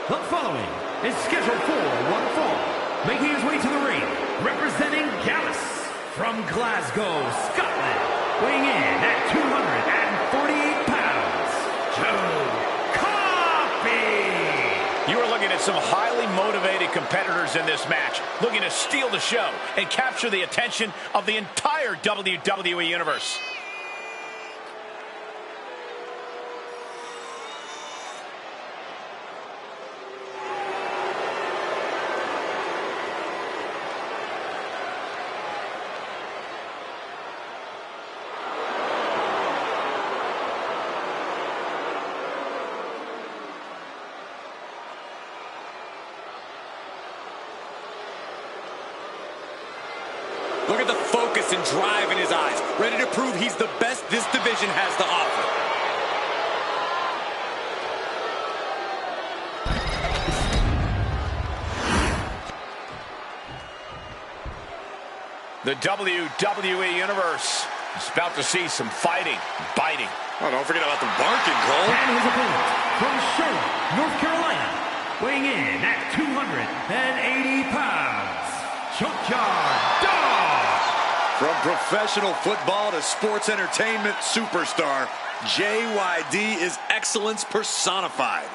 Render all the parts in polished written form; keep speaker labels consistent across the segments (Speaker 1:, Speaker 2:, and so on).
Speaker 1: The following is scheduled for one fall, making his way to the ring, representing Gallus from Glasgow, Scotland, weighing in at 248 pounds, Joe Coffey!
Speaker 2: You are looking at some highly motivated competitors in this match, looking to steal the show and capture the attention of the entire WWE Universe.
Speaker 3: Look at the focus and drive in his eyes, ready to prove he's the best this division has to offer.
Speaker 2: The WWE Universe is about to see some fighting, biting.
Speaker 3: Oh, don't forget about the barking, Cole.
Speaker 1: And his opponent from Charlotte, North Carolina, weighing in at 280 pounds, Junkyard Dog!
Speaker 3: From professional football to sports entertainment superstar, JYD is excellence personified.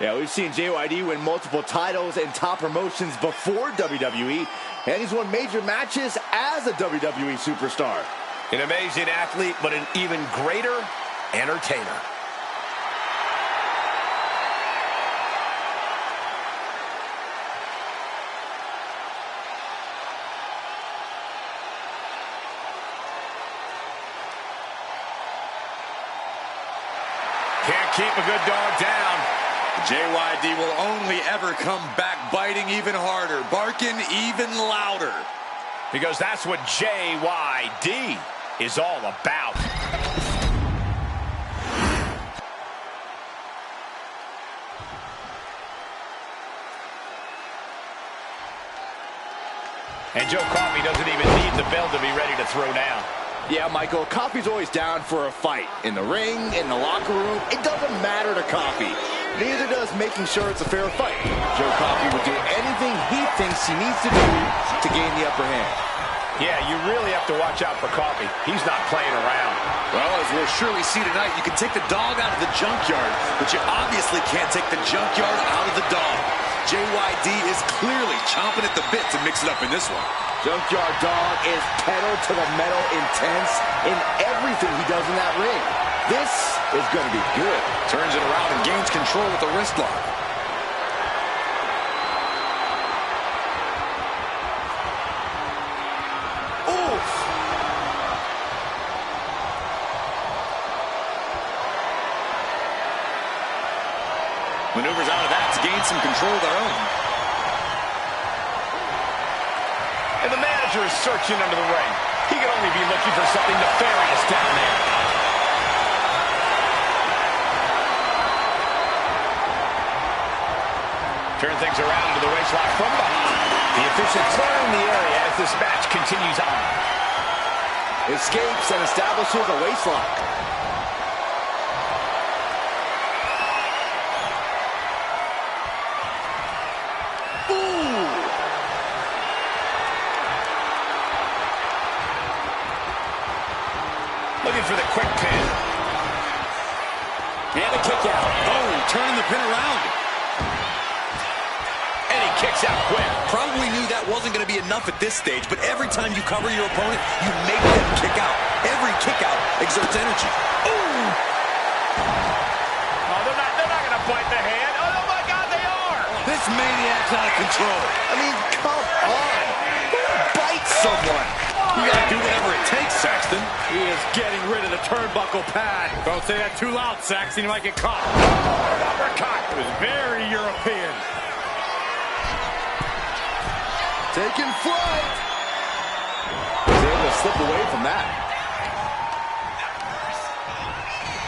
Speaker 4: Yeah, we've seen JYD win multiple titles and top promotions before WWE, and he's won major matches as a WWE superstar.
Speaker 2: An amazing athlete, but an even greater entertainer. Can't keep a good dog down.
Speaker 3: JYD will only ever come back biting even harder, barking even louder.
Speaker 2: Because that's what JYD is all about. And Joe Coffey doesn't even need the bell to be ready to throw down.
Speaker 4: Yeah, Michael, Coffey's always down for a fight. In the ring, in the locker room, it doesn't matter to Coffey. Neither does making sure it's a fair fight. Joe Coffey will do anything he thinks he needs to do to gain the upper hand.
Speaker 2: Yeah, you really have to watch out for Coffey. He's not playing around.
Speaker 3: Well, as we'll surely see tonight, you can take the dog out of the junkyard, but you obviously can't take the junkyard out of the dog. JYD is clearly chomping at the bit to mix it up in this one.
Speaker 4: Junkyard Dog is pedal to the metal intense in everything he does in that ring. This is going to be good.
Speaker 3: Turns it around and gains control with the wrist lock. Oof! Maneuvers out of that to gain some control of their own.
Speaker 2: And the manager is searching under the ring. He could only be looking for something nefarious down there. Turn things around into the waistlock from behind. The official clearing the area as this match continues on.
Speaker 4: Escapes and establishes a waistlock.
Speaker 2: Looking for the quick pin.
Speaker 3: And a kick out. Oh, turning the pin around.
Speaker 2: And he kicks out quick.
Speaker 3: Probably knew that wasn't going to be enough at this stage, but every time you cover your opponent, you make them kick out. Every kick out exerts energy. Ooh!
Speaker 2: Oh, they're not going to bite the hand. Oh, my God, they are.
Speaker 3: This maniac's out of control.
Speaker 4: I mean, come on. Who bites someone?
Speaker 3: You got to do whatever it takes, Saxton.
Speaker 5: He is getting rid of the turnbuckle pad. Don't say that too loud, Saxton. You might get caught.
Speaker 2: Uppercut.
Speaker 5: It was very European.
Speaker 4: Taking flight. He's able to slip away from that.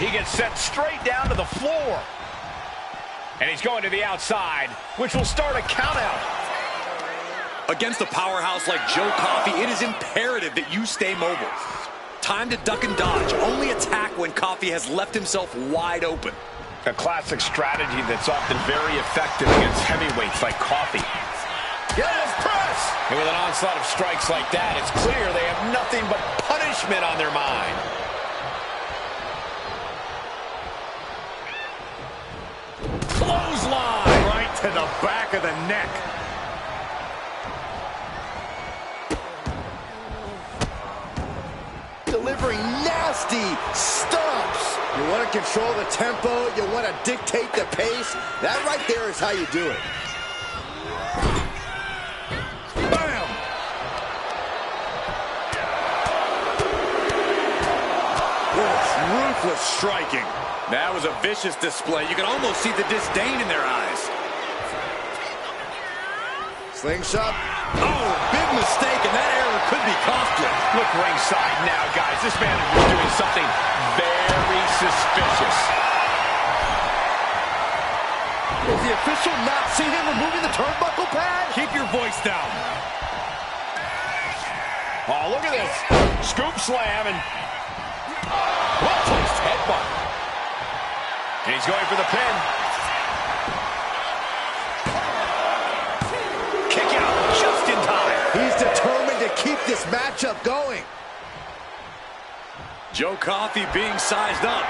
Speaker 2: He gets sent straight down to the floor. And he's going to the outside, which will start a countout.
Speaker 3: Against a powerhouse like Joe Coffey, it is imperative that you stay mobile. Time to duck and dodge. Only attack when Coffey has left himself wide open.
Speaker 2: A classic strategy that's often very effective against heavyweights like Coffey.
Speaker 3: Yes, press!
Speaker 2: And with an onslaught of strikes like that, it's clear they have nothing but punishment on their mind.
Speaker 5: Clothesline! Right to the back of the neck.
Speaker 4: Delivering nasty stomps. You want to control the tempo. You want to dictate the pace. That right there is how you do it.
Speaker 5: Bam! Ruthless striking. That was a vicious display. You can almost see the disdain in their eyes.
Speaker 4: Slingshot. Oh, big mistake, and that error could be costly.
Speaker 2: Look ringside now, guys. This man is doing something very suspicious.
Speaker 4: Is the official not seeing him removing the turnbuckle pad?
Speaker 5: Keep your voice down.
Speaker 2: Oh, look at this. Scoop slam and well-placed headbutt. And he's going for the pin. Kick out just in time.
Speaker 4: He's determined to keep this matchup going.
Speaker 5: Joe Coffey being sized up.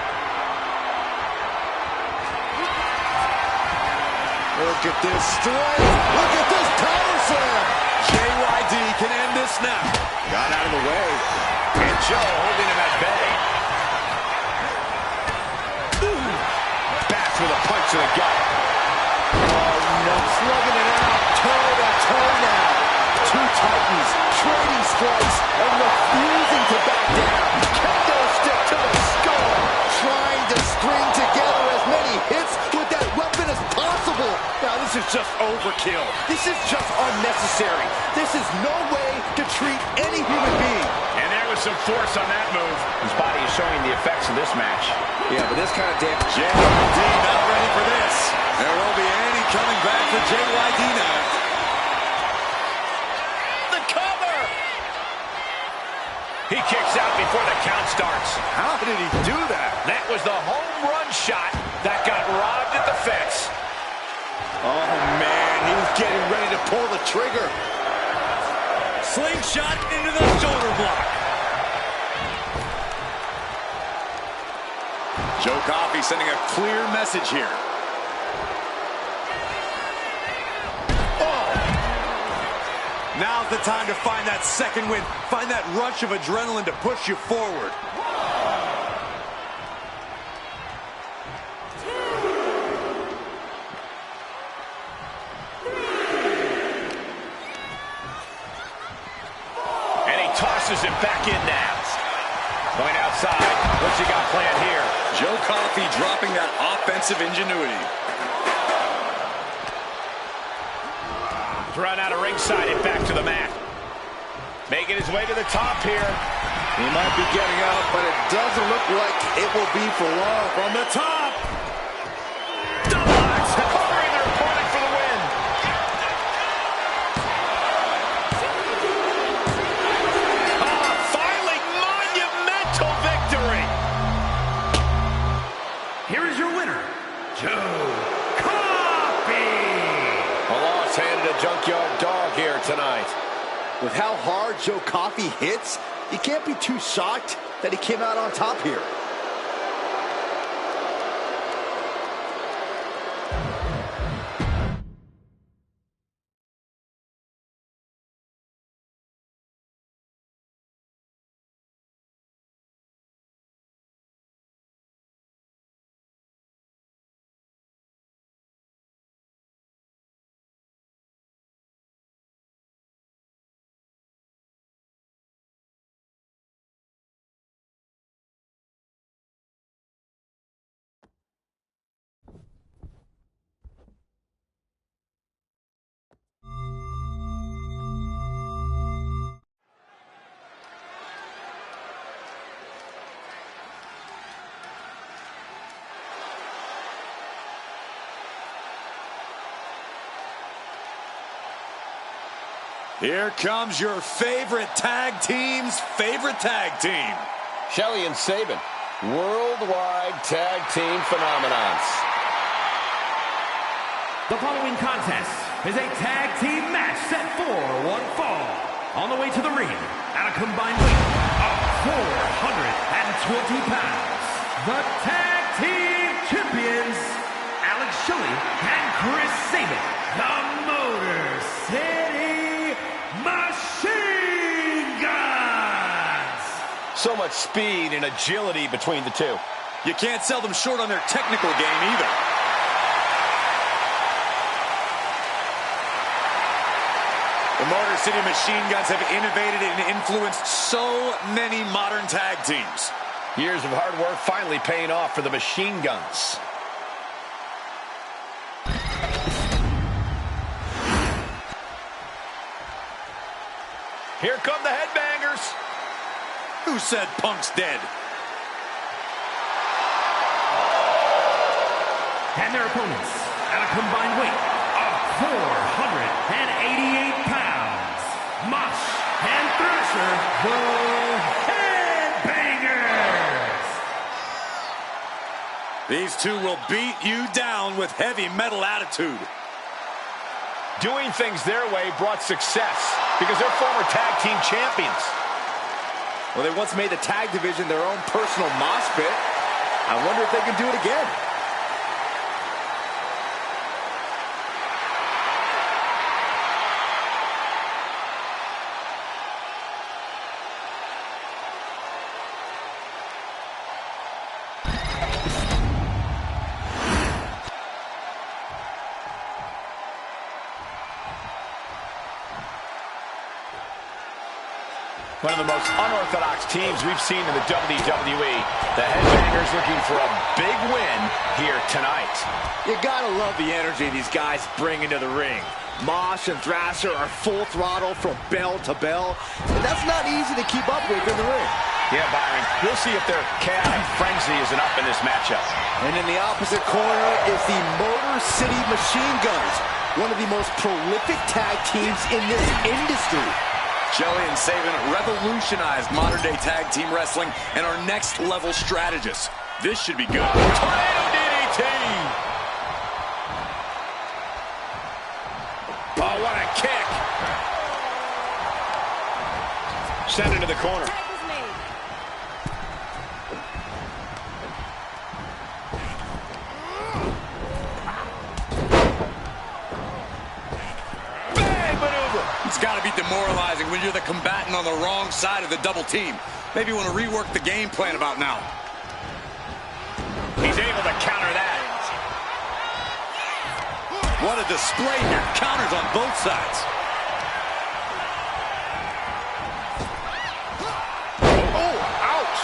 Speaker 4: Look at this strength. Look at this power slam.
Speaker 5: JYD can end this now.
Speaker 4: Got out of the way.
Speaker 2: And Joe holding him at bay. Bats with a punch to the gut.
Speaker 4: Oh, no. Slugging it out. Toe to toe now. Two Titans trading strikes and refusing to back down. Kendo stick to the skull. Trying to string together as many hits with that weapon as possible.
Speaker 5: Now, this is just overkill.
Speaker 4: This is just unnecessary. This is no way to treat any human being.
Speaker 2: And there was some force on that move. His body is showing the effects of this match.
Speaker 4: Yeah, but this kind of damage.
Speaker 5: JYD not ready for this. There won't be any coming back for JYD now.
Speaker 2: The cover! He kicks out before the count starts.
Speaker 5: How did he do that?
Speaker 2: That was the home run shot that got robbed at the fence.
Speaker 4: Oh, man, he was getting ready to pull the trigger.
Speaker 5: Slingshot into the shoulder block. Joe Coffey sending a clear message here. Oh! Now's the time to find that second win. Find that rush of adrenaline to push you forward.
Speaker 2: Tosses him back in now. Going outside. What's he got planned here?
Speaker 5: Joe Coffey dropping that offensive ingenuity.
Speaker 2: Run out of ringside and back to the mat. Making his way to the top here.
Speaker 4: He might be getting up, but it doesn't look like it will be for long.
Speaker 5: From the top.
Speaker 2: Double axe covering their opponent for the win. Finally, monumental victory.
Speaker 1: Here is your winner, Joe Coffey.
Speaker 2: A loss handed a junkyard dog here tonight.
Speaker 4: With how hard Joe Coffey hits, you can't be too shocked that he came out on top here.
Speaker 5: Here comes your favorite tag team's favorite tag team.
Speaker 2: Shelly and Sabin, worldwide tag team phenomenons.
Speaker 1: The following contest is a tag team match set for one fall. On the way to the ring, at a combined weight of 420 pounds, the tag team champions, Alex Shelley and Chris Sabin, the Motor City Machine Guns.
Speaker 2: So much speed and agility between the two.
Speaker 3: You can't sell them short on their technical game either. The Motor City Machine Guns have innovated and influenced so many modern tag teams.
Speaker 2: Years of hard work finally paying off for the Machine Guns. Here come the Headbangers.
Speaker 3: Who said Punk's dead?
Speaker 1: And their opponents, at a combined weight of 488 pounds, Mosh and Thrasher, the Headbangers.
Speaker 3: These two will beat you down with heavy metal attitude.
Speaker 2: Doing things their way brought success because they're former tag team champions.
Speaker 4: Well, they once made the tag division their own personal mosh pit. I wonder if they can do it again.
Speaker 2: One of the most unorthodox teams we've seen in the WWE. The Headbangers looking for a big win here tonight.
Speaker 4: You gotta love the energy these guys bring into the ring. Mosh and Thrasher are full throttle from bell to bell, and that's not easy to keep up with in the ring.
Speaker 2: Yeah, Byron, we'll see if their chaotic frenzy isn't up in this matchup.
Speaker 4: And in the opposite corner is the Motor City Machine Guns, one of the most prolific tag teams in this industry.
Speaker 3: Shelley and Sabin revolutionized modern-day tag team wrestling and are next-level strategists. This should be good.
Speaker 2: Tornado DDT! Oh, what a kick! Send it to the corner.
Speaker 3: It's got to be demoralizing when you're the combatant on the wrong side of the double team. Maybe you want to rework the game plan about now.
Speaker 2: He's able to counter that.
Speaker 3: What a display here. Counters on both sides.
Speaker 2: Oh, ouch!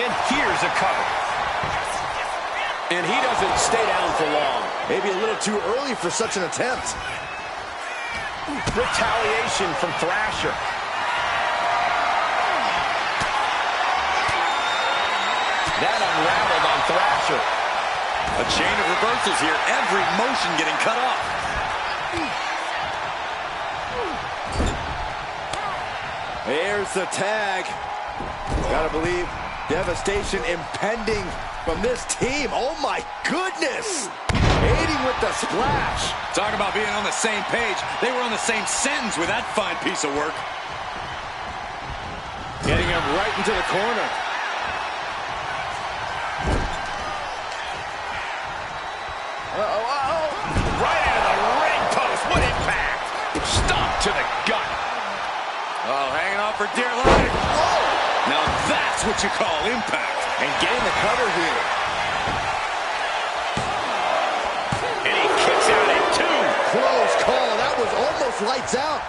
Speaker 2: And here's a cover. And he doesn't stay down for long.
Speaker 4: Maybe a little too early for such an attempt.
Speaker 2: Retaliation from Thrasher. That unraveled on Thrasher.
Speaker 3: A chain of reversals here. Every motion getting cut off.
Speaker 4: There's the tag. Gotta believe devastation impending from this team. Oh my goodness! Aiding with the splash.
Speaker 3: Talk about being on the same page. They were on the same sentence with that fine piece of work.
Speaker 4: Getting him right into the corner.
Speaker 2: Right into the ring post. What impact! Stomp to the gut.
Speaker 3: Oh, hanging on for dear life. Oh! Now that's what you call impact.
Speaker 4: And getting the cover here.
Speaker 2: And he kicks out at 2.
Speaker 4: Close call. That was almost lights out.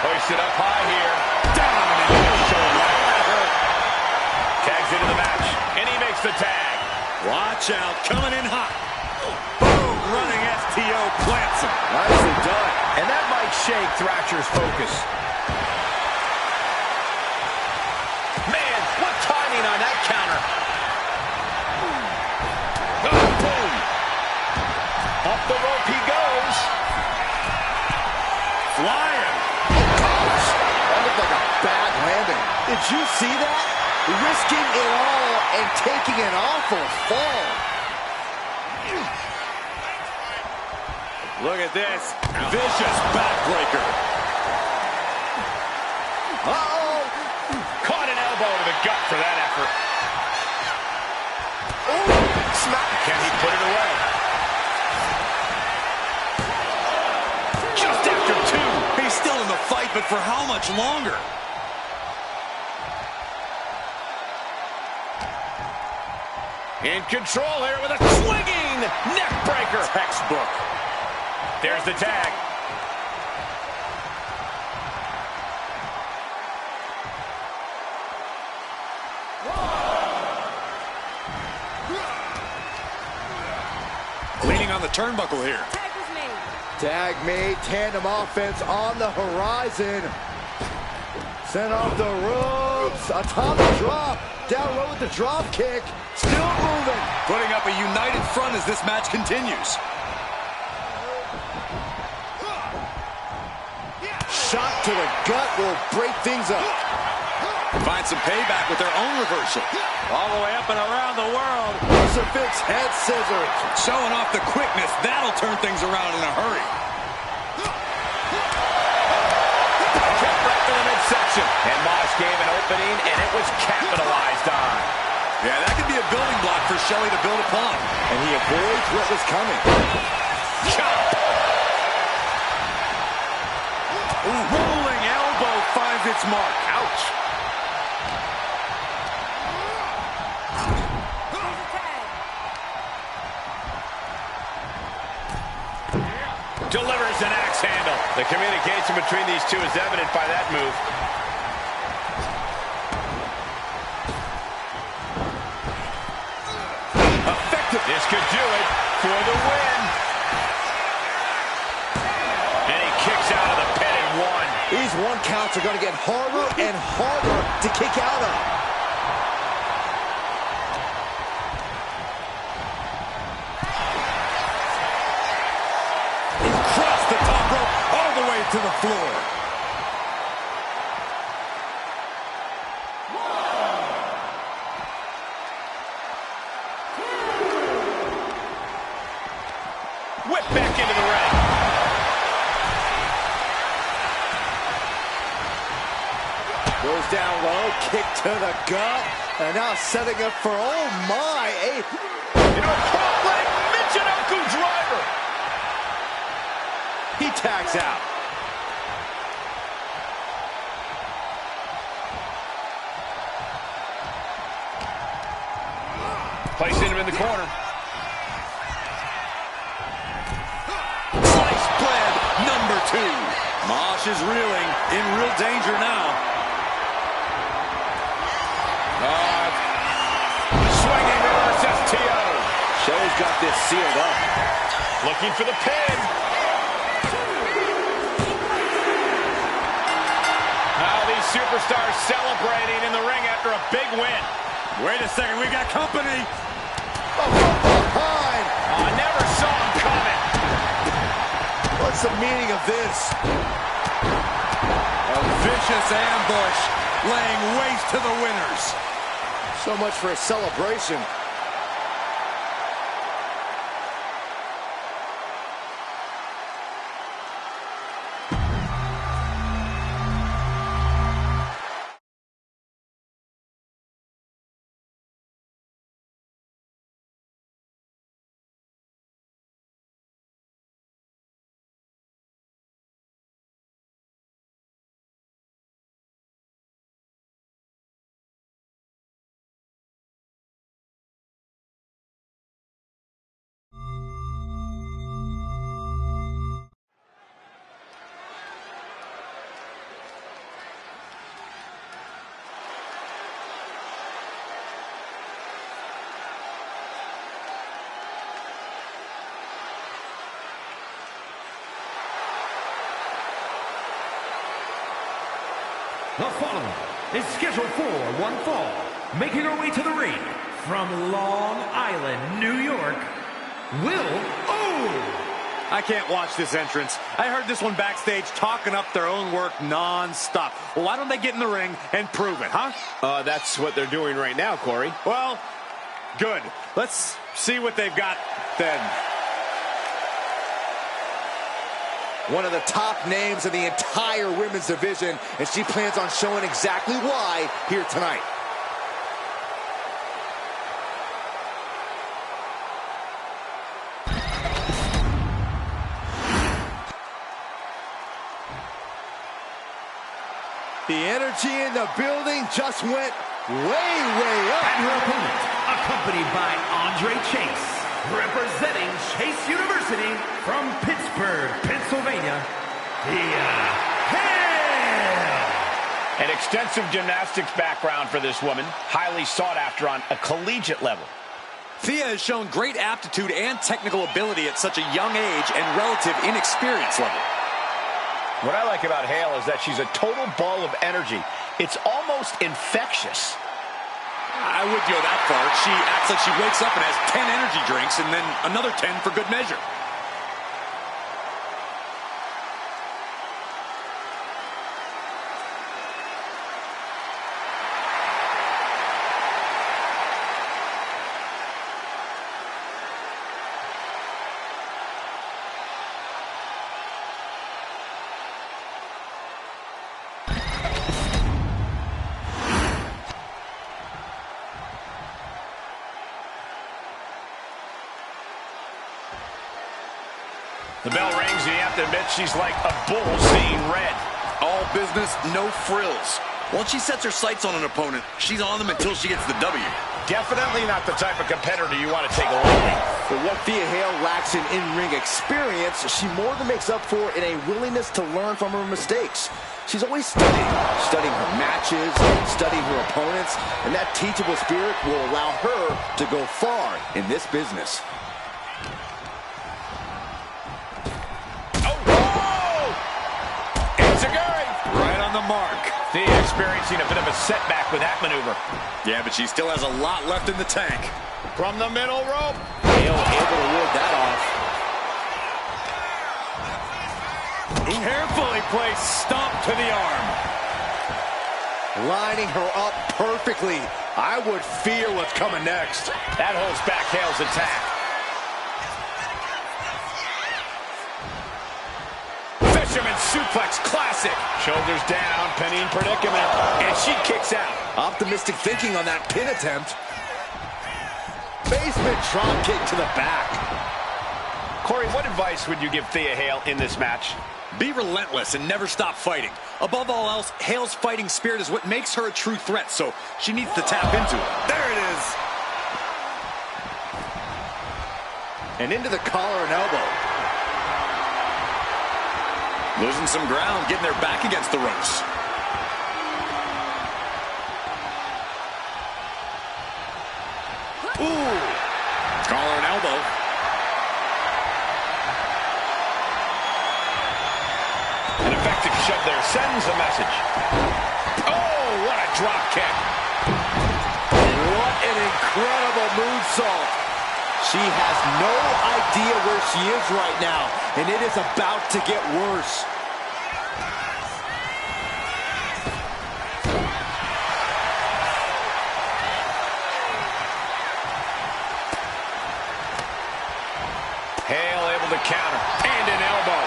Speaker 2: Hoisted up high here. Down into the shoulder. Tags into the match. And he makes the tag.
Speaker 3: Watch out. Coming in hot. Boom. Running STO plants him.
Speaker 4: Nicely done.
Speaker 2: And that might shake Thrasher's focus. Man, what timing on that counter. Oh, boom. Up the rope he goes.
Speaker 3: Flying.
Speaker 4: That looked like a bad landing. Did you see that? Risking it all and taking an awful fall.
Speaker 5: Look at this. Vicious backbreaker.
Speaker 2: Uh-oh. Caught an elbow to the gut for that effort.
Speaker 4: Oh, smack.
Speaker 2: Can he put it away? Just after two.
Speaker 5: He's still in the fight, but for how much longer?
Speaker 2: In control here with a swinging neck breaker.
Speaker 5: Textbook.
Speaker 2: There's the tag.
Speaker 5: Leaning on the turnbuckle here.
Speaker 4: Tag made, tandem offense on the horizon. Sent off the ropes, atomic drop, down low with the drop kick, still moving.
Speaker 5: Putting up a united front as this match continues.
Speaker 4: Shot to the gut will break things up.
Speaker 5: Find some payback with their own reversal. All the way up and around the world.
Speaker 4: Crucifix head scissors.
Speaker 5: Showing off the quickness. That'll turn things around in a hurry.
Speaker 2: Kick right to the midsection. And Mosh gave an opening, and it was capitalized on.
Speaker 5: Yeah, that could be a building block for Shelley to build upon.
Speaker 4: And he avoids what was coming.
Speaker 2: Chop.
Speaker 5: Rolling elbow finds its mark. Ouch.
Speaker 2: Delivers an axe handle. The communication between these two is evident by that move.
Speaker 5: Effective.
Speaker 2: This could do it for the win. And he kicks out of the pin in one.
Speaker 4: These one counts are going to get harder and harder to kick out of.
Speaker 5: Across the top rope, all the way to the floor.
Speaker 2: Whip back into the ring.
Speaker 4: Goes down low, kick to the gut, and now setting up for, oh my,
Speaker 2: Into a cross-leg Michinoku driver.
Speaker 4: he tags out.
Speaker 2: Placing him in the corner.
Speaker 5: Slice bled, number 2. Mosh is reeling, in real danger now.
Speaker 2: Swinging reverse STO.
Speaker 4: Shelley's got this sealed up.
Speaker 2: Looking for the pin. Now these superstars celebrating in the ring after a big win.
Speaker 5: Wait a second, we got company.
Speaker 4: Oh, from behind.
Speaker 2: I never saw him coming.
Speaker 4: What's the meaning of this?
Speaker 5: A vicious ambush, laying waste to the winners.
Speaker 4: So much for a celebration.
Speaker 1: The following is scheduled for one fall. Making her way to the ring from Long Island, New York, Will O.
Speaker 5: I can't watch this entrance. I heard this one backstage talking up their own work non-stop. Well, why don't they get in the ring and prove it, huh?
Speaker 2: That's what they're doing right now, Corey.
Speaker 5: Well, good. Let's see what they've got then.
Speaker 4: One of the top names in the entire women's division, and she plans on showing exactly why here tonight. The energy in the building just went way, way up.
Speaker 1: And her opponent, accompanied by Andre Chase, representing Chase University from Pittsburgh, Pennsylvania, Thea Hale.
Speaker 2: An extensive gymnastics background for this woman, highly sought after on a collegiate level.
Speaker 5: Thea has shown great aptitude and technical ability at such a young age and relative inexperience level.
Speaker 2: What I like about Hale is that she's a total ball of energy. It's almost infectious.
Speaker 5: I would go that far. She acts like she wakes up and has 10 energy drinks and then another 10 for good measure.
Speaker 2: The bell rings, and you have to admit she's like a bull seeing red.
Speaker 3: All business, no frills. Once she sets her sights on an opponent, she's on them until she gets the W.
Speaker 2: Definitely not the type of competitor you want to take lightly.
Speaker 4: But what Thea Hale lacks in in-ring experience, she more than makes up for in a willingness to learn from her mistakes. She's always studying her matches, studying her opponents, and that teachable spirit will allow her to go far in this business.
Speaker 5: Right on the mark.
Speaker 2: Thea experiencing a bit of a setback with that maneuver.
Speaker 3: Yeah, but she still has a lot left in the tank.
Speaker 2: From the middle rope.
Speaker 4: Hale able to ward that off.
Speaker 5: Carefully placed stomp to the arm.
Speaker 4: Lining her up perfectly. I would fear what's coming next.
Speaker 2: That holds back Hale's attack. Fisherman suplex classic. Shoulders down, pinning predicament, and she kicks out.
Speaker 4: Optimistic thinking on that pin attempt. Basement drop kick to the back.
Speaker 2: Corey, what advice would you give Thea Hale in this match?
Speaker 5: Be relentless and never stop fighting. Above all else, Hale's fighting spirit is what makes her a true threat, so she needs to tap into it. There it is.
Speaker 4: And into the collar and elbow.
Speaker 3: Losing some ground, getting their back against the ropes.
Speaker 5: Ooh.
Speaker 3: Collar and elbow.
Speaker 2: An effective shove there sends a message. Oh, what a drop kick.
Speaker 4: What an incredible moonsault. She has no idea where she is right now, and it is about to get worse.
Speaker 2: Hale able to counter, and an elbow.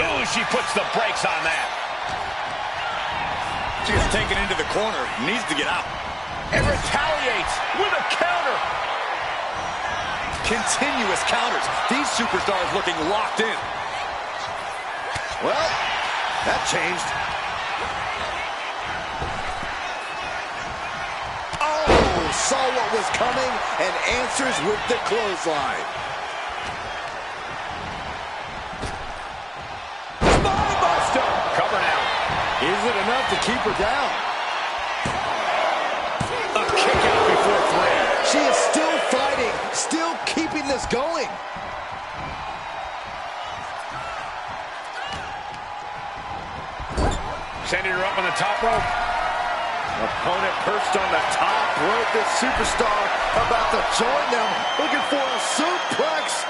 Speaker 2: Ooh, she puts the brakes on that.
Speaker 5: She gets taken into the corner, needs to get out.
Speaker 2: And retaliates with a counter.
Speaker 5: Continuous counters. These superstars looking locked in.
Speaker 4: Well, that changed. Oh, saw what was coming and answers with the clothesline.
Speaker 5: Spinebuster!
Speaker 2: Cover now.
Speaker 4: Is it enough to keep her down?
Speaker 2: A kick out before three.
Speaker 4: She is still fighting, still keeping this going.
Speaker 2: Sending her up on the top rope.
Speaker 4: Opponent perched on the top rope. This superstar about to join them, looking for a suplex.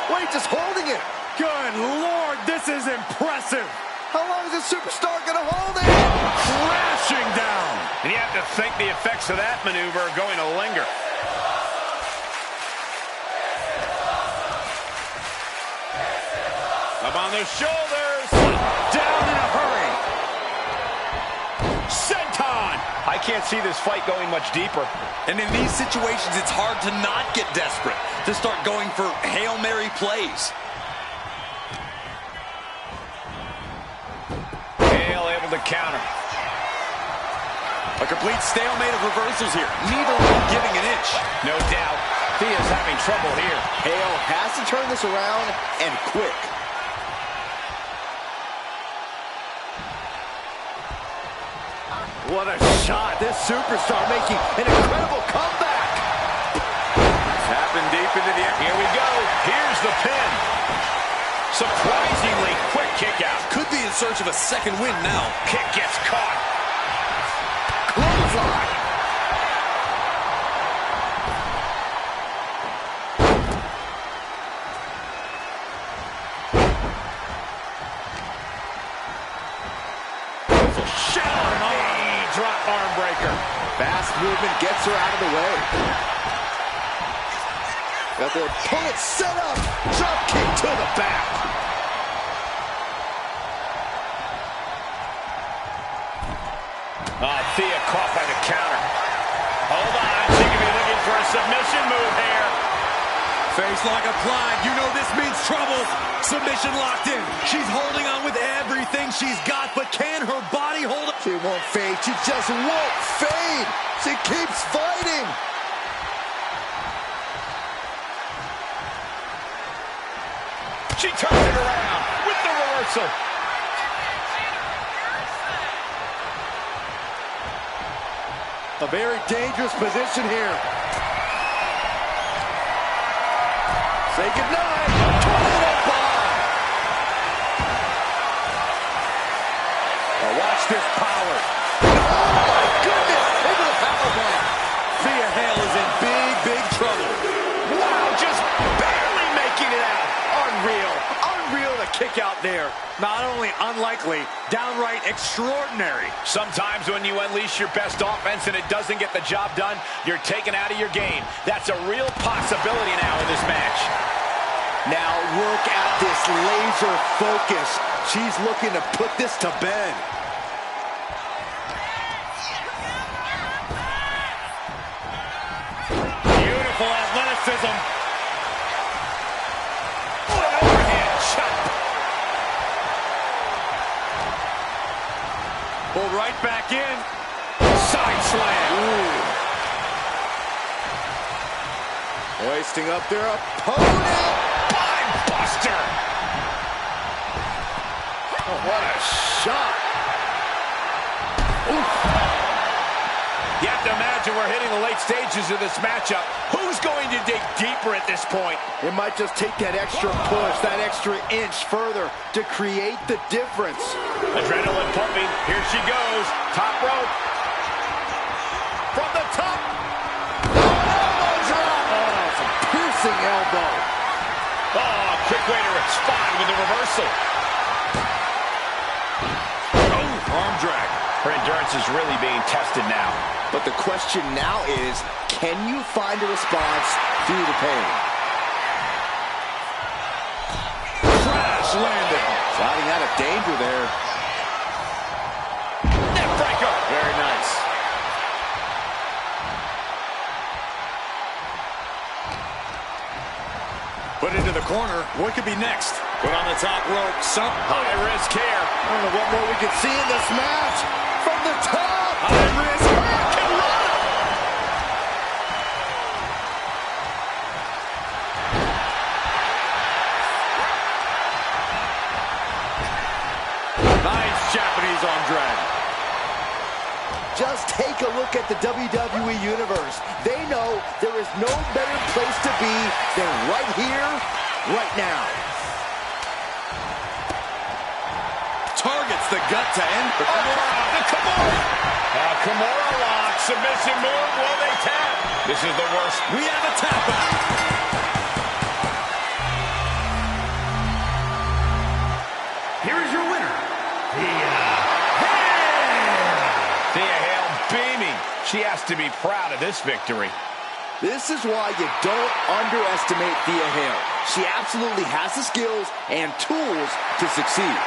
Speaker 4: Wait, just holding it.
Speaker 5: Good Lord, this is impressive.
Speaker 4: How long is this superstar going to hold it?
Speaker 5: Crashing down.
Speaker 2: And you have to think the effects of that maneuver are going to linger. Up on the shoulders.
Speaker 5: Down in a hurry.
Speaker 2: Senton. I can't see this fight going much deeper.
Speaker 3: And in these situations, it's hard to not get desperate, to start going for Hail Mary plays.
Speaker 2: Hale able to counter.
Speaker 3: A complete stalemate of reversals here. Neither one giving an inch.
Speaker 2: No doubt. Thea's having trouble here.
Speaker 4: Hale has to turn this around, and quick. What a shot. This superstar making an incredible comeback.
Speaker 2: Tapping deep into the air. Here we go. Here's the pin. Surprisingly quick kick out.
Speaker 3: Could be in search of a second win now.
Speaker 2: Kick gets caught.
Speaker 4: Clothesline.
Speaker 2: Drop arm breaker.
Speaker 4: Fast movement gets her out of the way. Got the opponent set up. Drop kick to the back.
Speaker 2: Thea caught by the counter. Hold on. She could be looking for a submission move here.
Speaker 3: Face lock applied. You know this means trouble. Submission locked in. She's holding on with everything she's got, but can her body hold it?
Speaker 4: She won't fade. She just won't fade. She keeps fighting.
Speaker 2: She turns it around with the reversal.
Speaker 4: A very dangerous position here. Say goodnight. Tornado bomb. Oh, watch this power. Oh, my goodness. Into the power bomb.
Speaker 3: Thea Hale is in big, big trouble.
Speaker 2: Wow, just barely making it out.
Speaker 5: Unreal. Unreal to kick out there. Not only unlikely, downright extraordinary.
Speaker 2: Sometimes when you unleash your best offense and it doesn't get the job done, you're taken out of your game. That's a real possibility now in this match.
Speaker 4: Now look at this laser focus. She's looking to put this to bed.
Speaker 5: Beautiful athleticism.
Speaker 2: What an overhand chop.
Speaker 5: Pulled right back in. Side slam.
Speaker 4: Ooh. Hoisting up their opponent.
Speaker 2: Buster.
Speaker 4: Oh, what a shot.
Speaker 2: Oof. You have to imagine we're hitting the late stages of this matchup. Who's going to dig deeper at this point?
Speaker 4: It might just take that extra push, that extra inch further to create the difference.
Speaker 2: Adrenaline pumping. Here she goes. Top rope. From the top.
Speaker 4: Elbow drop. Oh, it's a piercing elbow.
Speaker 2: Oh, quick way to respond with the reversal.
Speaker 5: Oh, arm drag.
Speaker 2: Her endurance is really being tested now.
Speaker 4: But the question now is, can you find a response through the pain?
Speaker 5: Crash landing.
Speaker 4: Sliding out of danger there.
Speaker 2: Neck breaker.
Speaker 4: Very nice.
Speaker 5: Put into the corner. What could be next? Put on the top rope.
Speaker 2: High risk here.
Speaker 4: I don't know what more we could see in this match. From the top.
Speaker 5: High risk. Nice Japanese arm drag.
Speaker 4: Just take a look at the WWE Universe. They know there is no better place to be than right here, right now.
Speaker 3: Targets the gut
Speaker 5: to end.
Speaker 2: The Kimura. Kimura lock. Submission move. Will they tap? This is the worst.
Speaker 5: We have a tap out.
Speaker 1: Here is your winner,
Speaker 2: Thea Hale beaming. She has to be proud of this victory.
Speaker 4: This is why you don't underestimate Thea Hale. She absolutely has the skills and tools to succeed.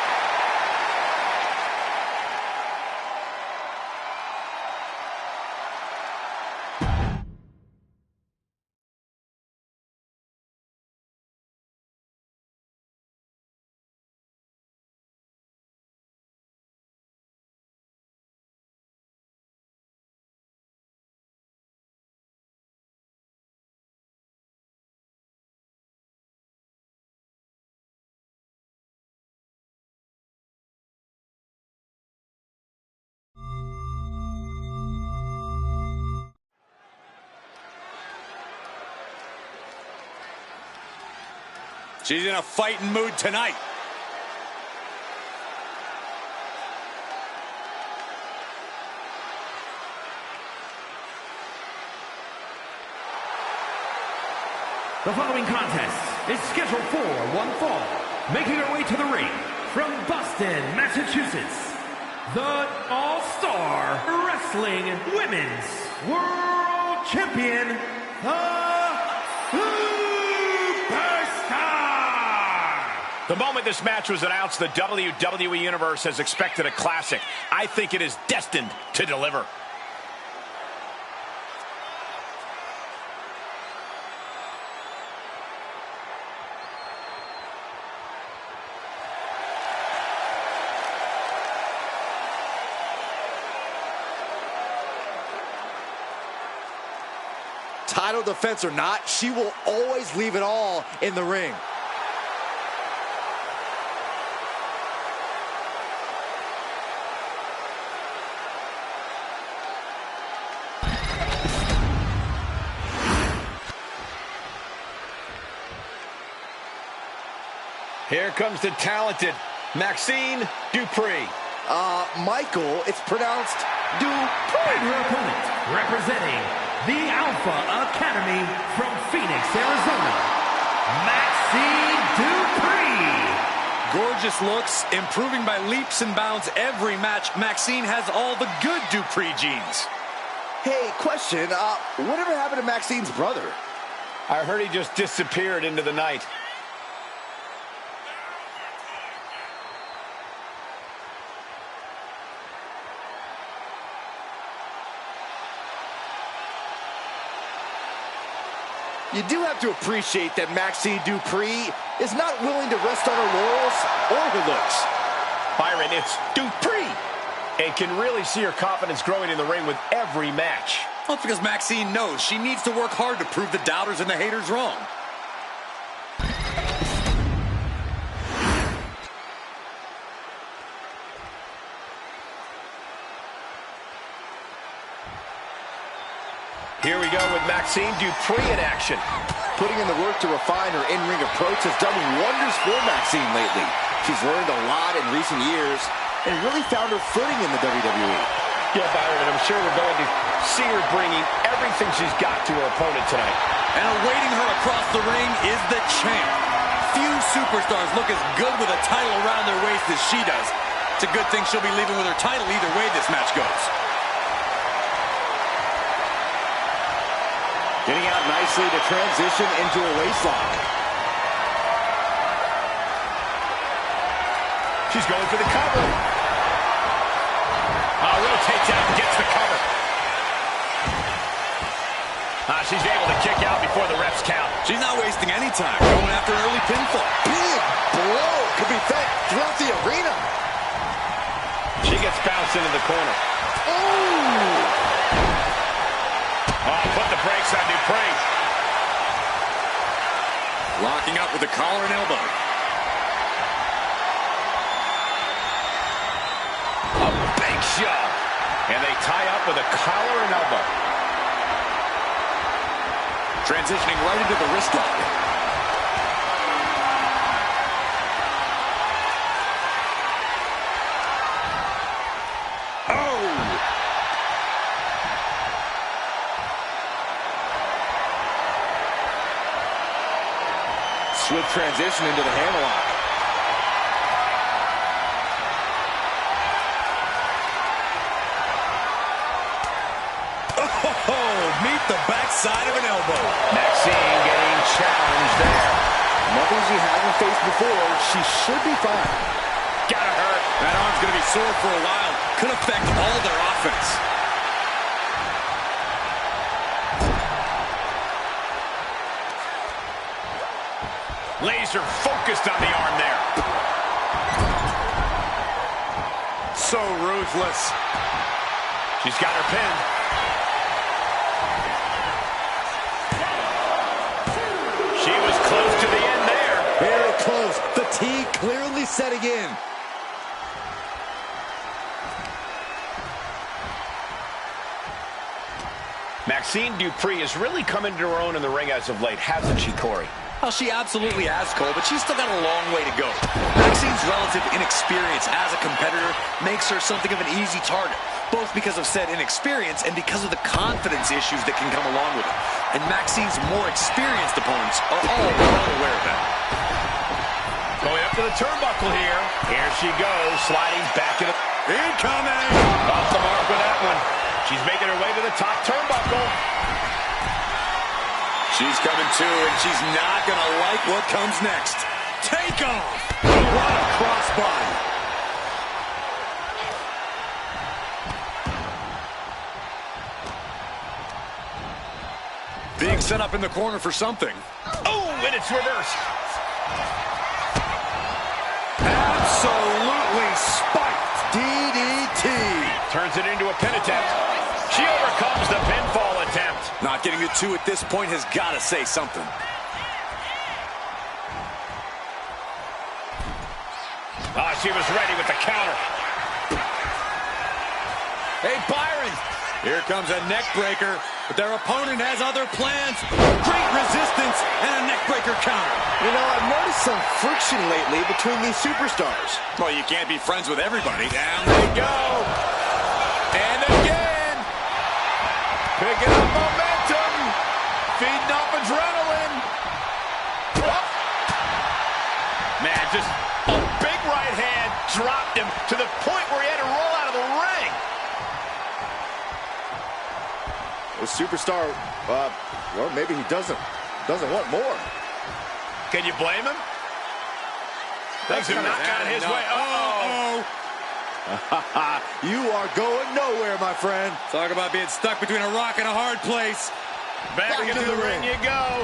Speaker 5: She's in a fighting mood tonight.
Speaker 1: The following contest is scheduled for one fall. Making her way to the ring from Boston, Massachusetts, the All-Star Wrestling Women's World Champion, the Superstar!
Speaker 2: The moment this match was announced, the WWE Universe has expected a classic. I think it is destined to deliver.
Speaker 4: Title defense or not, she will always leave it all in the ring.
Speaker 2: Here comes the talented Maxxine Dupri.
Speaker 4: Michael, it's pronounced Dupri.
Speaker 1: And her opponent, representing the Alpha Academy from Phoenix, Arizona, Maxxine Dupri.
Speaker 5: Gorgeous looks, improving by leaps and bounds every match. Maxxine has all the good Dupri genes.
Speaker 4: Hey, question, whatever happened to Maxine's brother?
Speaker 2: I heard he just disappeared into the night.
Speaker 4: You do have to appreciate that Maxxine Dupri is not willing to rest on her laurels or her looks.
Speaker 2: Byron, it's Dupri. And can really see her confidence growing in the ring with every match.
Speaker 5: Well, it's because Maxxine knows she needs to work hard to prove the doubters and the haters wrong.
Speaker 2: Here we go with Maxxine Dupri in action.
Speaker 4: Putting in the work to refine her in-ring approach has done wonders for Maxxine lately. She's learned a lot in recent years and really found her footing in the WWE.
Speaker 2: Yeah, Byron, and I'm sure we're going to see her bringing everything she's got to her opponent tonight.
Speaker 5: And awaiting her across the ring is the champ. Few superstars look as good with a title around their waist as she does. It's a good thing she'll be leaving with her title either way this match goes.
Speaker 4: Getting out nicely to transition into a waistlock.
Speaker 2: She's going for the cover. Rotates out and gets the cover. She's able to kick out before the refs count.
Speaker 5: She's not wasting any time. Going after an early pinfall.
Speaker 4: Big blow could be felt throughout the arena.
Speaker 2: She gets bounced into the corner.
Speaker 4: Oh!
Speaker 2: Put the brakes on Dupri.
Speaker 5: Locking up with the collar and elbow.
Speaker 2: A big shove. And they tie up with a collar and elbow.
Speaker 5: Transitioning right into the wrist lock.
Speaker 4: Swift transition into the hammerlock.
Speaker 5: Oh, meet the backside of an elbow.
Speaker 2: Maxine getting challenged there.
Speaker 4: Nothing she hasn't faced before. She should be fine.
Speaker 2: Gotta hurt.
Speaker 5: That arm's going to be sore for a while. Could affect all their offense.
Speaker 2: Laser focused on the arm there.
Speaker 5: So ruthless.
Speaker 2: She's got her pinned. She was close to the end there.
Speaker 4: Very close. Fatigue clearly setting in.
Speaker 2: Maxine Dupri has really come into her own in the ring as of late, hasn't she, Corey?
Speaker 5: Well, she absolutely has, Cole, but she's still got a long way to go. Maxine's relative inexperience as a competitor makes her something of an easy target, both because of said inexperience and because of the confidence issues that can come along with it. And Maxine's more experienced opponents are all well aware of that.
Speaker 2: Going up to the turnbuckle here. Here she goes, sliding back to the...
Speaker 5: Incoming!
Speaker 2: Off the mark with that one. She's making her way to the top turnbuckle.
Speaker 5: She's coming too, and she's not going to like what comes next. Take off! What a crossbody! Being set up in the corner for something.
Speaker 2: Oh, and it's reversed.
Speaker 5: Absolutely spiked. DDT.
Speaker 2: Turns it into a pin attempt. She overcomes the pinfall attempt.
Speaker 5: Not getting to 2 at this point has got to say something.
Speaker 2: She was ready with the counter.
Speaker 5: Hey, Byron. Here comes a neck breaker, but their opponent has other plans. Great resistance and a neck breaker counter.
Speaker 4: You know, I've noticed some friction lately between these superstars.
Speaker 5: Well, you can't be friends with everybody.
Speaker 2: Down they go. And again. Picking up momentum. Feeding off adrenaline. Man, just a big right hand dropped him to the point where he had to roll out of the ring.
Speaker 4: The superstar, well, maybe he doesn't want more.
Speaker 2: Can you blame him? Things have not gone his way. Uh-oh.
Speaker 4: You are going nowhere, my friend.
Speaker 5: Talk about being stuck between a rock and a hard place.
Speaker 2: Back into the ring you go.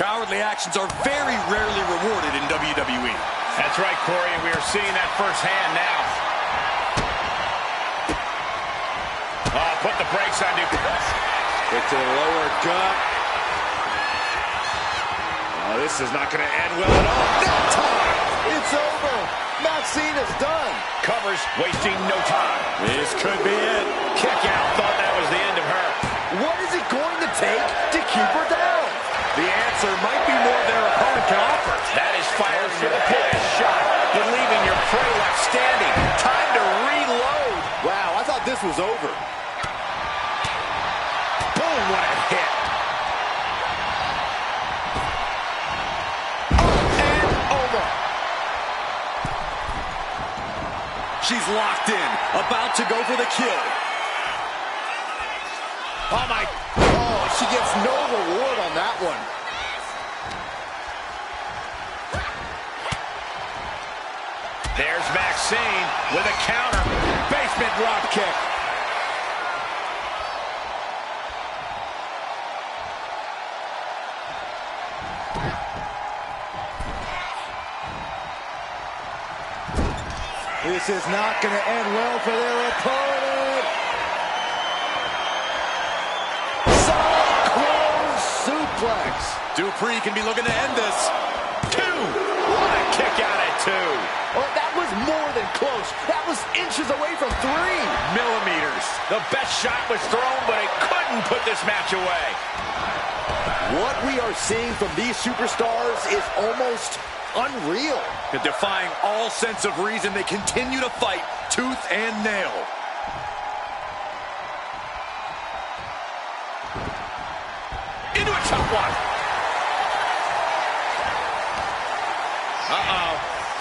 Speaker 5: Cowardly actions are very rarely rewarded in WWE.
Speaker 2: That's right, Corey, and we are seeing that firsthand now. Put the brakes on Duke.
Speaker 4: Get to the lower gut. Oh, this is not going to end well at all. That time, it's over. Maxine is done.
Speaker 2: Covers, wasting no time.
Speaker 5: This could be it.
Speaker 2: Kick out, thought that was the end of her.
Speaker 4: What is it going to take to keep her down?
Speaker 5: The answer might be more their opponent can offer.
Speaker 2: That is fired for the pin shot, but leaving your prey left standing. Time to reload.
Speaker 4: Wow, I thought this was over.
Speaker 2: Boom, what a hit. And over.
Speaker 5: She's locked in, about to go for the kill.
Speaker 2: Oh, my.
Speaker 4: Oh, she gets no reward on that one.
Speaker 2: There's Maxine with a counter. Basement drop kick.
Speaker 4: This is not going to end well for their opponent. Solid close suplex.
Speaker 5: Dupri can be looking to end this.
Speaker 2: 2. What a kick out at 2.
Speaker 4: Oh, that was more than close. That was inches away from 3
Speaker 2: millimeters. The best shot was thrown, but it couldn't put this match away.
Speaker 4: What we are seeing from these superstars is almost unreal.
Speaker 5: Defying all sense of reason, they continue to fight tooth and nail.
Speaker 2: one.
Speaker 4: Uh-oh.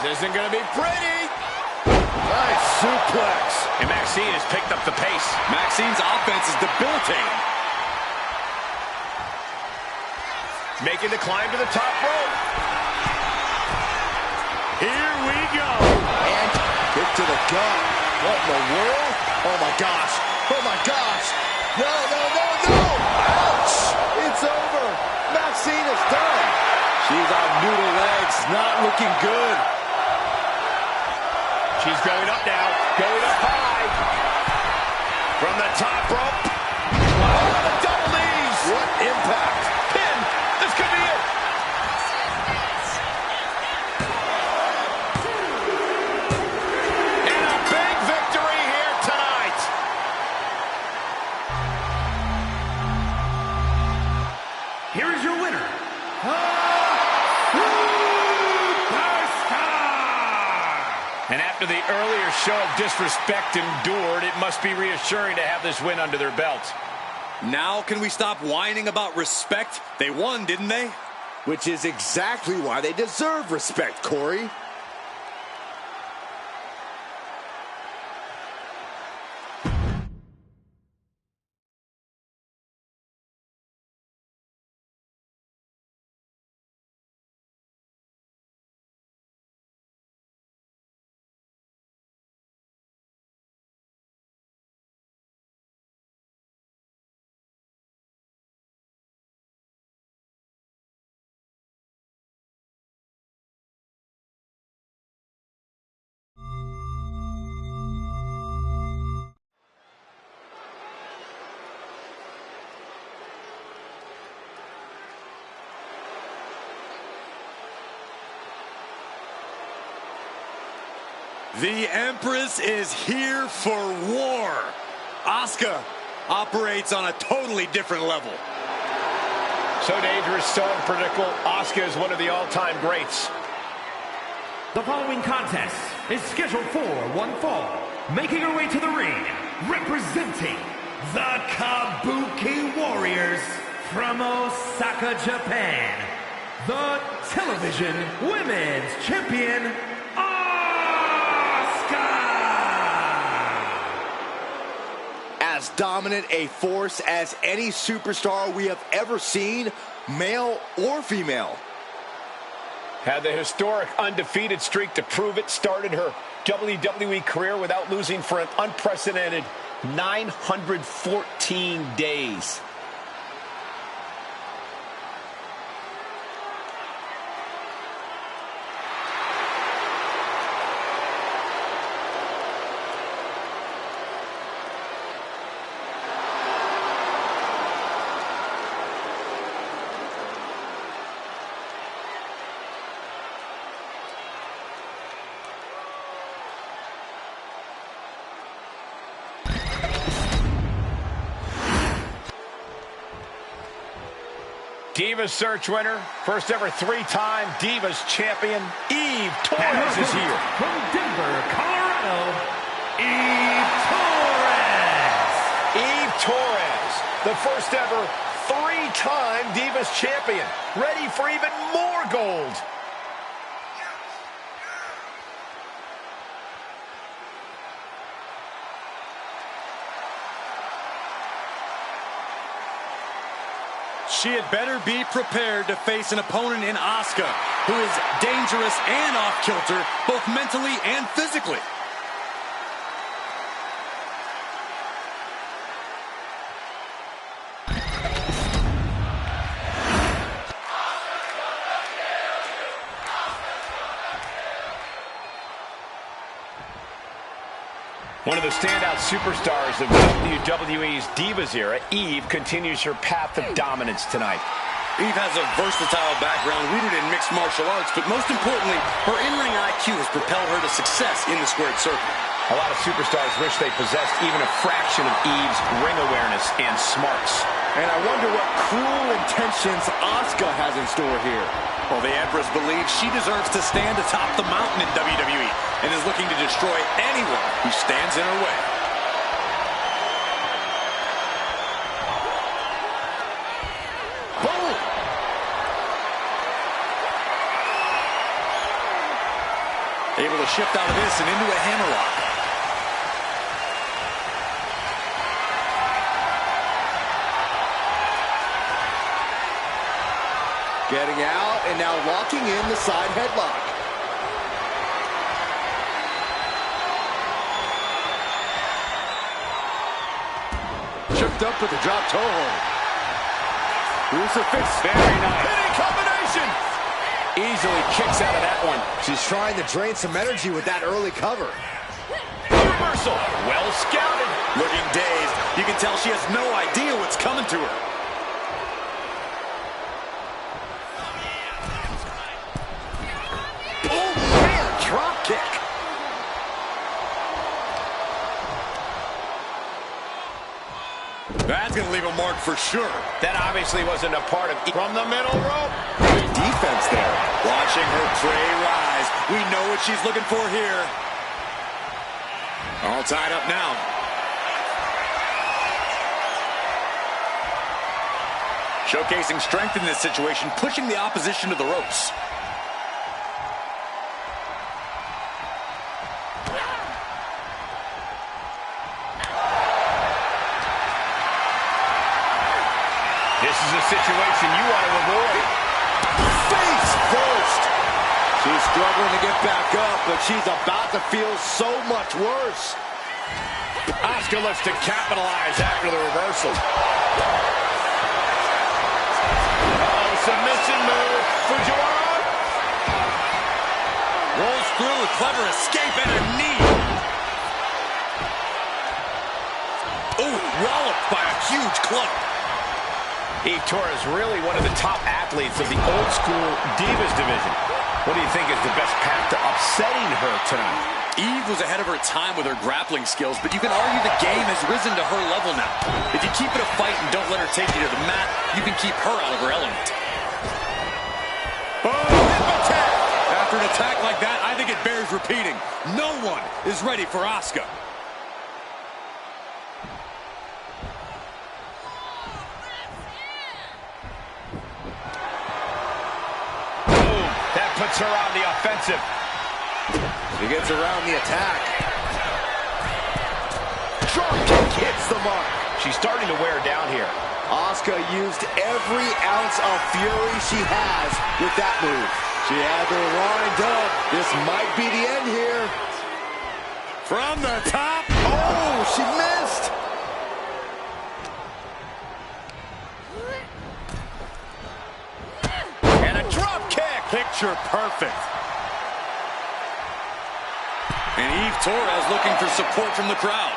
Speaker 4: This isn't going to be pretty. Nice suplex.
Speaker 2: And Maxine has picked up the pace.
Speaker 3: Maxine's offense is debilitating.
Speaker 2: Making the climb to the top rope.
Speaker 4: Here we go. And kick to the gut. What in the world? Oh, my gosh. Oh, my gosh. No, no, no, no. Ouch. It's over. Maxine is done. She's on noodle legs. Not looking good.
Speaker 2: She's going up now. Going up high. From the top rope. Oh, the double knees.
Speaker 4: What impact.
Speaker 2: Pin. This could be it. And a big victory here tonight.
Speaker 1: Here is your winner,
Speaker 2: And after the earlier show of disrespect endured, it must be reassuring to have this win under their belt.
Speaker 3: Now can we stop whining about respect? They won, didn't they?
Speaker 4: Which is exactly why they deserve respect, Corey.
Speaker 3: The Empress is here for war. Asuka operates on a totally different level.
Speaker 2: So dangerous, so unpredictable. Asuka is one of the all-time greats.
Speaker 1: The following contest is scheduled for one fall. Making her way to the ring, representing the Kabuki Warriors from Osaka, Japan, the Television Women's Champion,
Speaker 4: As dominant a force as any superstar we have ever seen, male or female.
Speaker 2: Had the historic undefeated streak to prove it, started her WWE career without losing for an unprecedented 914 days. Divas Search winner, first ever three-time Divas champion, Eve Torres is here.
Speaker 1: From Denver, Colorado, Eve Torres.
Speaker 2: Eve Torres, the first ever three-time Divas champion, ready for even more gold.
Speaker 3: She had better be prepared to face an opponent in Asuka who is dangerous and off-kilter, both mentally and physically.
Speaker 2: One of the standout superstars of WWE's Divas era, Eve continues her path of dominance tonight.
Speaker 3: Eve has a versatile background rooted in mixed martial arts, but most importantly, her in-ring IQ has propelled her to success in the squared circle.
Speaker 2: A lot of superstars wish they possessed even a fraction of Eve's ring awareness and smarts.
Speaker 4: And I wonder what cruel intentions Asuka has in store here.
Speaker 3: Well, the Empress believes she deserves to stand atop the mountain in WWE and is looking to destroy anyone who stands in her way.
Speaker 4: Boom!
Speaker 5: to shift out of this and into a hammerlock.
Speaker 4: Getting out and now locking in the side headlock. Tripped up with the drop toe hold. Crucifix.
Speaker 2: Very nice. Hitting combination. Easily kicks out of that one.
Speaker 4: She's trying to drain some energy with that early cover.
Speaker 2: Reversal. Well scouted.
Speaker 5: Looking dazed. You can tell she has no idea what's coming to her.
Speaker 4: Oh, man, drop kick.
Speaker 5: That's going to leave a mark for sure.
Speaker 2: That obviously wasn't a part of... From the middle rope.
Speaker 4: Good defense there.
Speaker 5: Watching her prey rise. We know what she's looking for here. All tied up now. Showcasing strength in this situation, pushing the opposition to the ropes.
Speaker 2: This is a situation you want to avoid.
Speaker 4: Face first. She's struggling to get back up, but she's about to feel so much worse.
Speaker 2: Asuka looks to capitalize after the reversal. Oh, submission move. Fujiwara.
Speaker 5: Rolls through a clever escape and a knee. Ooh, walloped by a huge club.
Speaker 2: Eve Torres really one of the top athletes of the old school Divas division. What do you think is the best path to upsetting her tonight?
Speaker 5: Eve was ahead of her time with her grappling skills, but you can argue the game has risen to her level now. If you keep it a fight and don't let her take you to the mat, you can keep her out of her element. After an attack like that, I think it bears repeating. No one is ready for Asuka.
Speaker 2: Puts her on the offensive.
Speaker 4: She gets around the attack. Drop kick hits the mark.
Speaker 2: She's starting to wear down here.
Speaker 4: Asuka used every ounce of fury she has with that move. She had her lined up. This might be the end here.
Speaker 5: From the top.
Speaker 4: Oh, she missed.
Speaker 5: And a drop kick. Picture perfect. And Eve Torres looking for support from the crowd.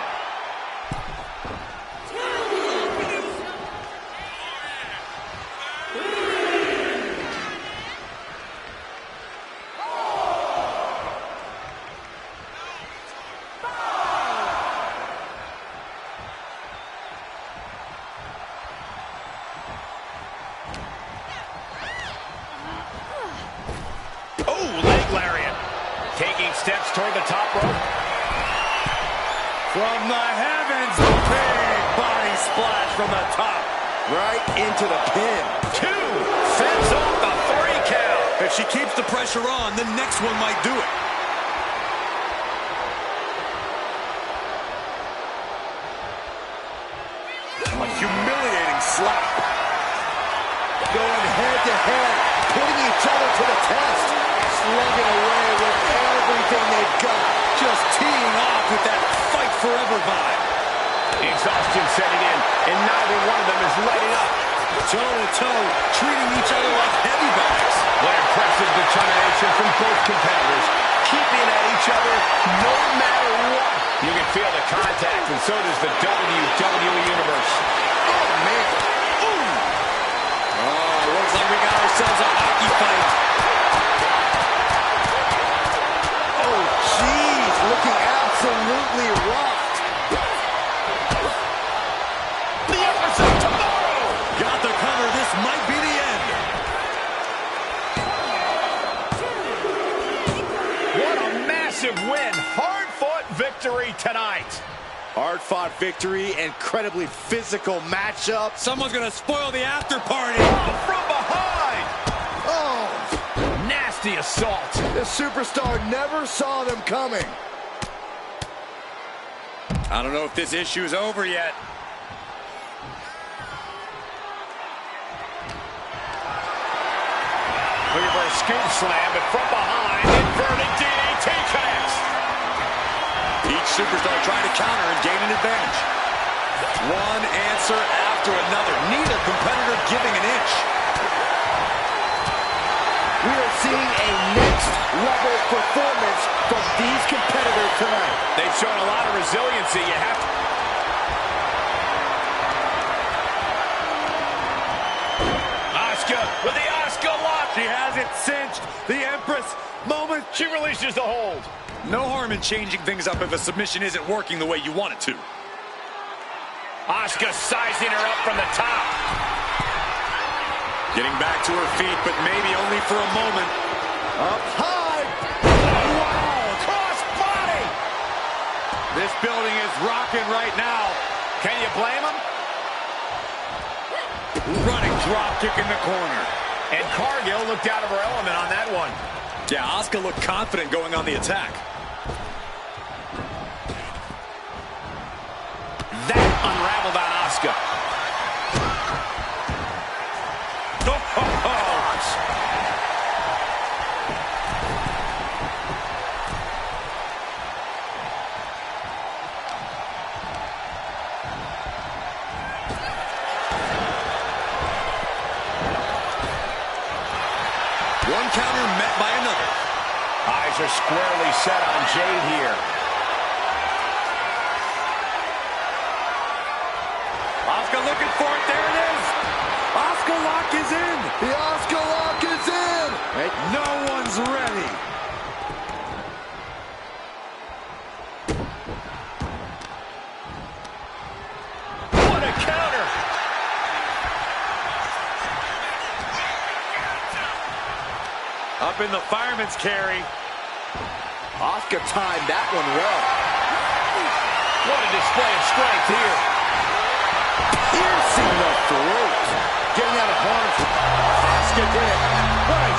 Speaker 2: Steps toward the top rope.
Speaker 5: From the heavens, big body splash from the top.
Speaker 4: Right into the pin.
Speaker 2: 2, fends off the 3 count.
Speaker 5: If she keeps the pressure on, the next one might do it. A humiliating slap.
Speaker 4: Going head to head, putting each other to the test. Slugging away with everything they've got.
Speaker 5: Just teeing off with that fight forever vibe.
Speaker 2: Exhaustion setting in, and neither one of them is letting up.
Speaker 5: Toe to toe, treating each other like heavy bags.
Speaker 2: What impressive determination from both competitors. Keeping at each other no matter what. You can feel the contact, and so does the WWE Universe.
Speaker 4: Oh, man.
Speaker 5: Ooh. Oh, looks like we got ourselves a hockey fight.
Speaker 4: Oh, jeez. Looking absolutely rough.
Speaker 2: The episode tomorrow.
Speaker 5: Got the cover. This might be the end.
Speaker 2: What a massive win. Hard-fought victory tonight.
Speaker 4: Hard-fought victory, incredibly physical matchup.
Speaker 5: Someone's going to spoil the after party.
Speaker 2: Oh, from behind.
Speaker 4: Oh,
Speaker 2: Nasty the assault.
Speaker 4: The superstar never saw them coming.
Speaker 3: I don't know if this issue is over yet.
Speaker 2: Looking for a scoop slam, but from behind, inverted DDT connects.
Speaker 3: Each superstar trying to counter and gain an advantage. One answer after another. Neither competitor giving an inch.
Speaker 4: We are seeing a next-level performance from these competitors tonight.
Speaker 2: They've shown a lot of resiliency. You have to... Asuka with the Asuka lock.
Speaker 3: She has it cinched. The Empress moment.
Speaker 2: She releases the hold.
Speaker 3: No harm in changing things up if a submission isn't working the way you want it to.
Speaker 2: Asuka sizing her up from the top.
Speaker 3: Getting back to her feet, but maybe only for a moment.
Speaker 4: Up high.
Speaker 2: Wow, cross body. This building is rocking right now. Can you blame him?
Speaker 3: Running drop kick in the corner.
Speaker 2: And Cargill looked out of her element on that one.
Speaker 3: Yeah, Asuka looked confident going on the attack.
Speaker 2: That unraveled on Asuka.
Speaker 3: One counter met by another.
Speaker 2: Eyes are squarely set on Jade here. Asuka looking for it. There it is.
Speaker 3: Asuka lock is in.
Speaker 4: The Asuka lock is in.
Speaker 3: No one's ready.
Speaker 2: What a counter.
Speaker 3: Up in the fireman's carry.
Speaker 4: Asuka timed that one well.
Speaker 2: What a display of strength here.
Speaker 4: Piercing the throat. Getting out of harm's way. Asuka did it. What a